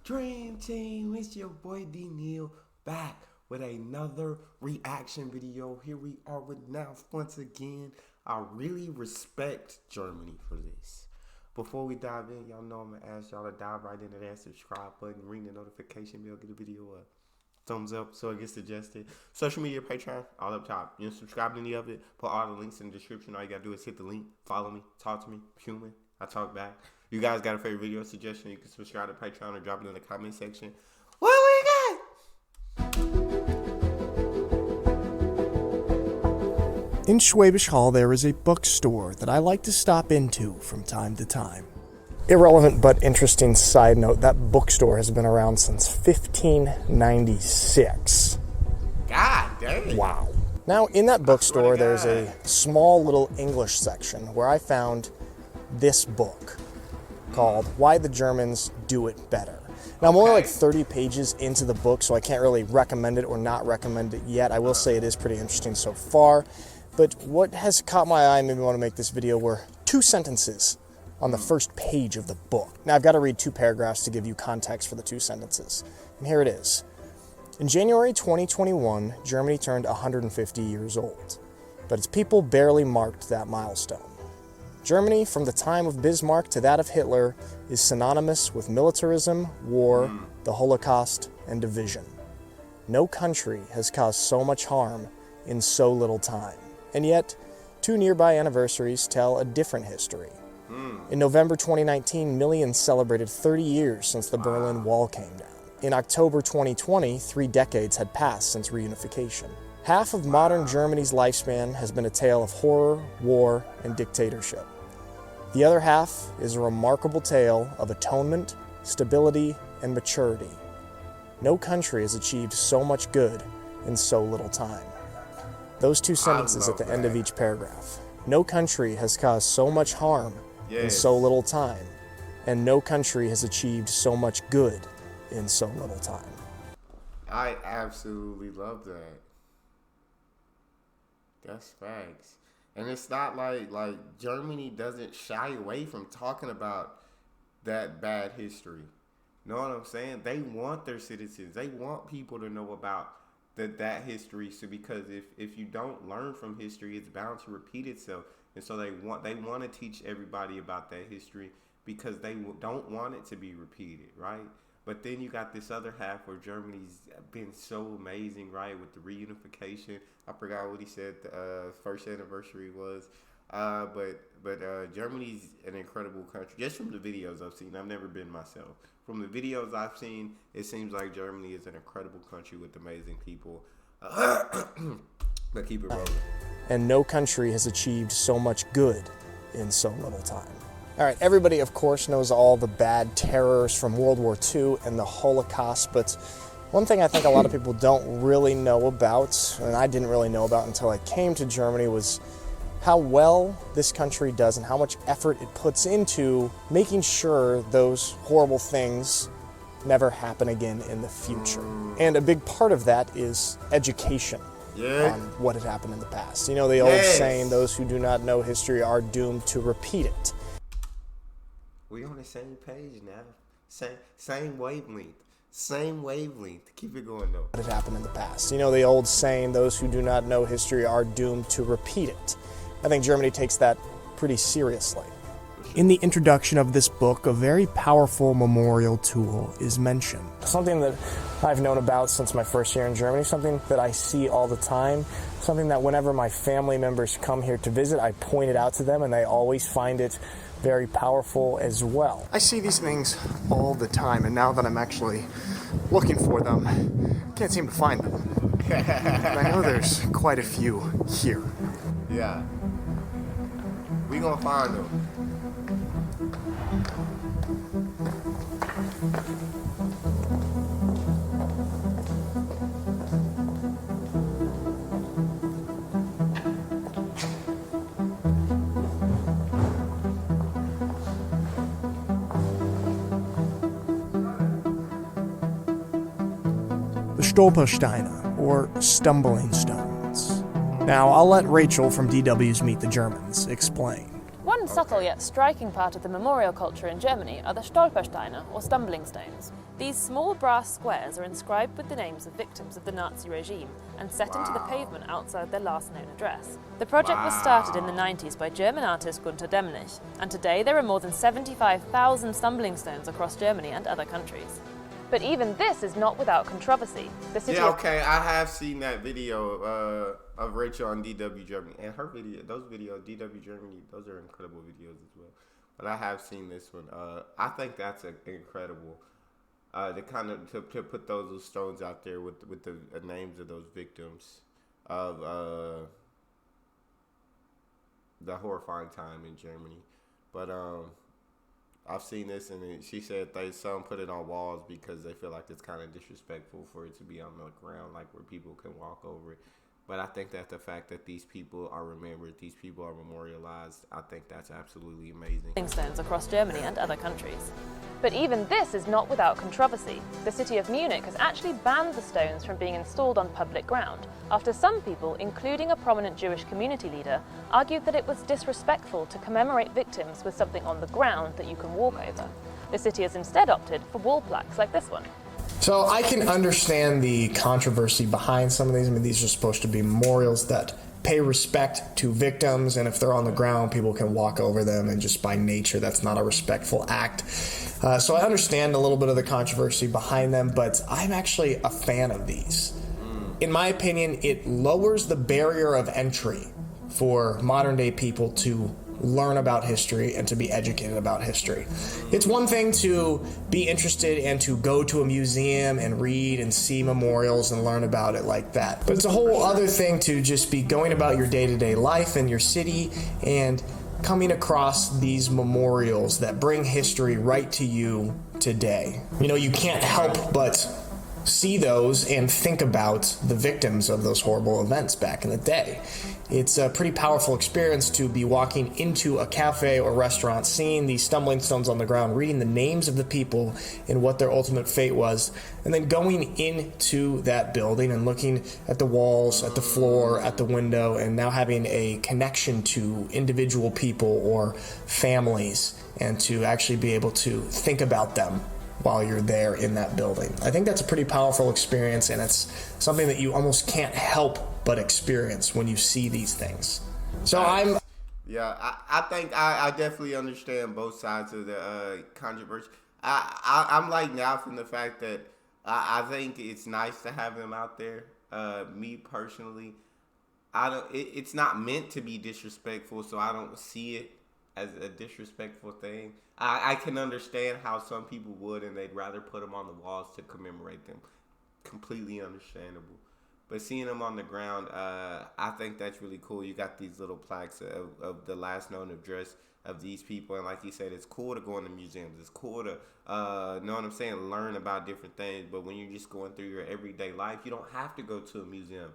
Dream Team, it's your boy Neal back with another reaction video. Here we are with NALF once again. I really respect Germany for this. Before we dive in, y'all know I'm going to ask y'all to dive right into that subscribe button, ring the notification bell, get the video a thumbs up so it gets suggested. Social media, Patreon, all up top. You don't subscribe to any of it, put all the links in the description. All you got to do is hit the link, follow me, talk to me, human. I talk back. You guys got a favorite video suggestion, you can subscribe to Patreon or drop it in the comment section. What we got? In Schwäbisch Hall, there is a bookstore that I like to stop into from time to time. Irrelevant but interesting side note, that bookstore has been around since 1596. God dang. Wow. Now, in that bookstore, there's a small little English section where I found this book called Why the Germans Do It Better. Now, I'm only like 30 pages into the book, so I can't really recommend it or not recommend it yet. I will say it is pretty interesting so far. But what has caught my eye and made me want to make this video were two sentences on the first page of the book. Now, I've got to read two paragraphs to give you context for the two sentences. And here it is. In January 2021, Germany turned 150 years old, but its people barely marked that milestone. Germany, from the time of Bismarck to that of Hitler, is synonymous with militarism, war, the Holocaust, and division. No country has caused so much harm in so little time. And yet, two nearby anniversaries tell a different history. In November 2019, millions celebrated 30 years since the Berlin Wall came down. In October 2020, 3 decades had passed since reunification. Half of modern Germany's lifespan has been a tale of horror, war, and dictatorship. The other half is a remarkable tale of atonement, stability, and maturity. No country has achieved so much good in so little time. Those two sentences at the end of each paragraph. No country has caused so much harm in so little time, and no country has achieved so much good in so little time. I absolutely love that. That's facts. And it's not like Germany doesn't shy away from talking about that bad history. Know what I'm saying? They want their citizens. They want people to know about that history. So because if you don't learn from history, it's bound to repeat itself. And so they want to teach everybody about that history because they don't want it to be repeated, right? But then you got this other half where Germany's been so amazing, right, with the reunification. I forgot what he said the first anniversary was. But Germany's an incredible country. Just from the videos I've seen. I've never been myself. From the videos I've seen, it seems like Germany is an incredible country with amazing people. But keep it rolling. And no country has achieved so much good in so little time. All right, everybody, of course, knows all the bad terrors from World War II and the Holocaust, but one thing I think a lot of people don't really know about, and I didn't really know about until I came to Germany, was how well this country does and how much effort it puts into making sure those horrible things never happen again in the future. And a big part of that is education on what had happened in the past. You know, the old saying, those who do not know history are doomed to repeat it. We on the same page now. Same wavelength. Same wavelength. Keep it going though. What had happened in the past. You know, the old saying, those who do not know history are doomed to repeat it. I think Germany takes that pretty seriously. In the introduction of this book, a very powerful memorial tool is mentioned. Something that I've known about since my first year in Germany, something that I see all the time, something that whenever my family members come here to visit, I point it out to them and they always find it very powerful as well. I see these things all the time, and now that I'm actually looking for them, I can't seem to find them. And I know there's quite a few here. Yeah. We gonna find them. The Stolpersteine, or stumbling stones. Now, I'll let Rachel from DW's Meet the Germans explain. One One subtle yet striking part of the memorial culture in Germany are the Stolpersteine, or stumbling stones. These small brass squares are inscribed with the names of victims of the Nazi regime and set into the pavement outside their last known address. The project was started in the 90s by German artist Gunter Demnig, and today there are more than 75,000 stumbling stones across Germany and other countries. But even this is not without controversy. The city I have seen that video of Rachel on DW Germany, and her those videos, DW Germany, those are incredible videos as well. But I have seen this one. I think that's incredible. To put those little stones out there with the names of those victims of the horrifying time in Germany. But I've seen this, and she said some put it on walls because they feel like it's kind of disrespectful for it to be on the ground, like where people can walk over it. But I think that the fact that these people are remembered, these people are memorialized, I think that's absolutely amazing. Stones across Germany and other countries. But even this is not without controversy. The city of Munich has actually banned the stones from being installed on public ground, after some people, including a prominent Jewish community leader, argued that it was disrespectful to commemorate victims with something on the ground that you can walk over. The city has instead opted for wall plaques like this one. So I can understand the controversy behind some of these. I mean, these are supposed to be memorials that pay respect to victims, and if they're on the ground, people can walk over them, and just by nature, that's not a respectful act. So I understand a little bit of the controversy behind them, but I'm actually a fan of these. In my opinion, it lowers the barrier of entry for modern day people to learn about history and to be educated about history. It's one thing to be interested and to go to a museum and read and see memorials and learn about it like that. But it's a whole other thing to just be going about your day-to-day life in your city and coming across these memorials that bring history right to you today. You know, you can't help but see those and think about the victims of those horrible events back in the day. It's a pretty powerful experience to be walking into a cafe or restaurant, seeing these stumbling stones on the ground, reading the names of the people and what their ultimate fate was, and then going into that building and looking at the walls, at the floor, at the window, and now having a connection to individual people or families, and to actually be able to think about them while you're there in that building. I think that's a pretty powerful experience, and it's something that you almost can't help but experience when you see these things. So I think I definitely understand both sides of the controversy. I'm like now from the fact that I think it's nice to have them out there. Me personally, it's not meant to be disrespectful, so I don't see it as a disrespectful thing. I can understand how some people would, and they'd rather put them on the walls to commemorate them. Completely understandable. But seeing them on the ground, I think that's really cool. You got these little plaques of the last known address of these people. And like you said, it's cool to go into museums. It's cool to, know what I'm saying, learn about different things. But when you're just going through your everyday life, you don't have to go to a museum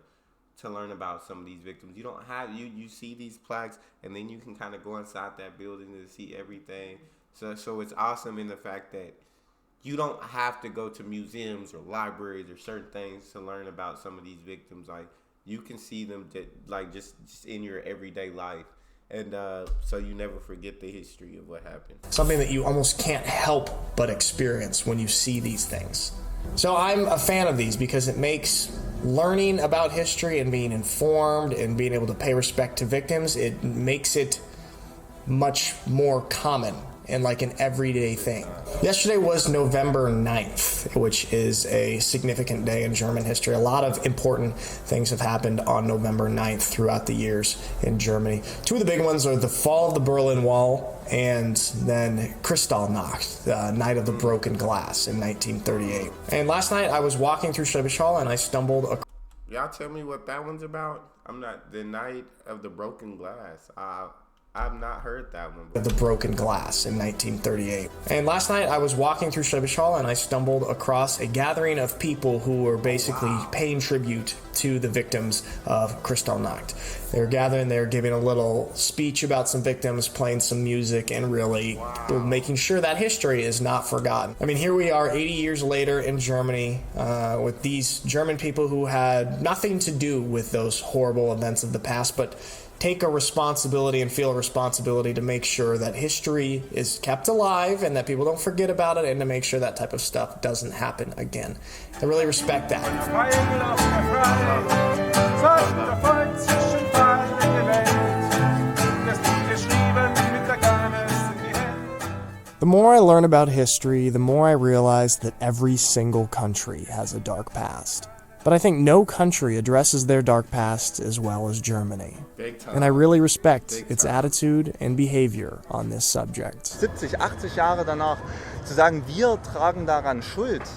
to learn about some of these victims. You don't have, you see these plaques, and then you can kind of go inside that building to see everything. So it's awesome in the fact that you don't have to go to museums or libraries or certain things to learn about some of these victims. Like, you can see them just in your everyday life. And so you never forget the history of what happened. Something that you almost can't help but experience when you see these things. So I'm a fan of these because it makes learning about history and being informed and being able to pay respect to victims, it makes it much more common and like an everyday thing. Yesterday was November 9th, which is a significant day in German history. A lot of important things have happened on November 9th throughout the years in Germany. Two of the big ones are the fall of the Berlin Wall and then Kristallnacht, the Night of the Broken Glass in 1938. And last night I was walking through Schwäbisch Hall and I stumbled across... Y'all tell me what that one's about? I'm not... The Night of the Broken Glass. I've not heard that one before. The Broken Glass in 1938. And last night I was walking through Schwäbisch Hall and I stumbled across a gathering of people who were basically paying tribute to the victims of Kristallnacht. They were gathering, they were giving a little speech about some victims, playing some music, and really making sure that history is not forgotten. I mean, here we are 80 years later in Germany with these German people who had nothing to do with those horrible events of the past, but take a responsibility and feel a responsibility to make sure that history is kept alive and that people don't forget about it, and to make sure that type of stuff doesn't happen again. I really respect that. The more I learn about history, the more I realize that every single country has a dark past. But I think no country addresses their dark past as well as Germany. And I really respect its attitude and behavior on this subject. 70, 80 Jahre danach zu sagen, wir tragen daran Schuld,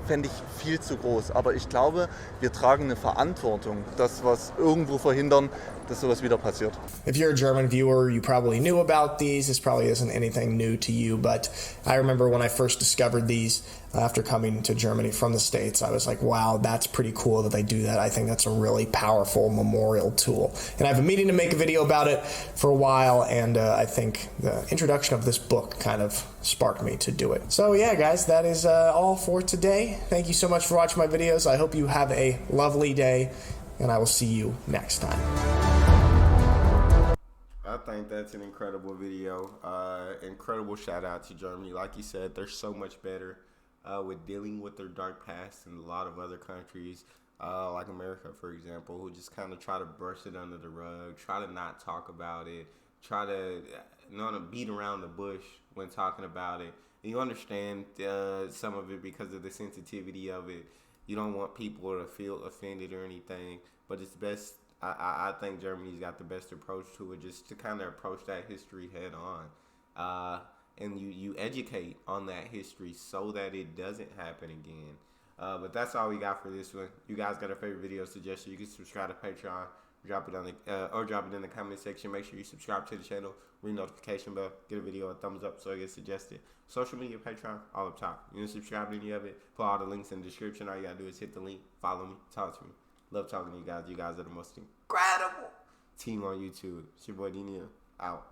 fände ich viel zu groß. Aber ich glaube, wir tragen eine Verantwortung, dass was irgendwo verhindern, dass sowas wieder passiert. If you're a German viewer, you probably knew about these. This probably isn't anything new to you, but I remember when I first discovered these after coming to Germany from the States, I was like, wow, that's pretty cool that they do that. I think that's a really powerful memorial tool. And I've been meaning to make a video about it for a while, and I think the introduction of this book kind of sparked me to do it. So yeah, guys, that is all for today. Thank you so much for watching my videos. I hope you have a lovely day, and I will see you next time. I think that's an incredible video. Incredible shout out to Germany. Like you said, they're so much better with dealing with their dark past than a lot of other countries, like America, for example, who just kind of try to brush it under the rug, try to not talk about it, try to beat around the bush when talking about it. And you understand some of it because of the sensitivity of it. You don't want people to feel offended or anything, but it's best. I think Germany's got the best approach to it, just to kind of approach that history head on. And you educate on that history so that it doesn't happen again. But that's all we got for this one. You guys got a favorite video suggestion, you can subscribe to Patreon, drop it on or drop it in the comment section. Make sure you subscribe to the channel, ring notification bell, get a video a thumbs up so it gets suggested. Social media, Patreon, all up top. You can subscribe to any of it, put all the links in the description. All you gotta do is hit the link, follow me, talk to me. Love talking to you guys. You guys are the most incredible team on YouTube. It's your boy Neal, out.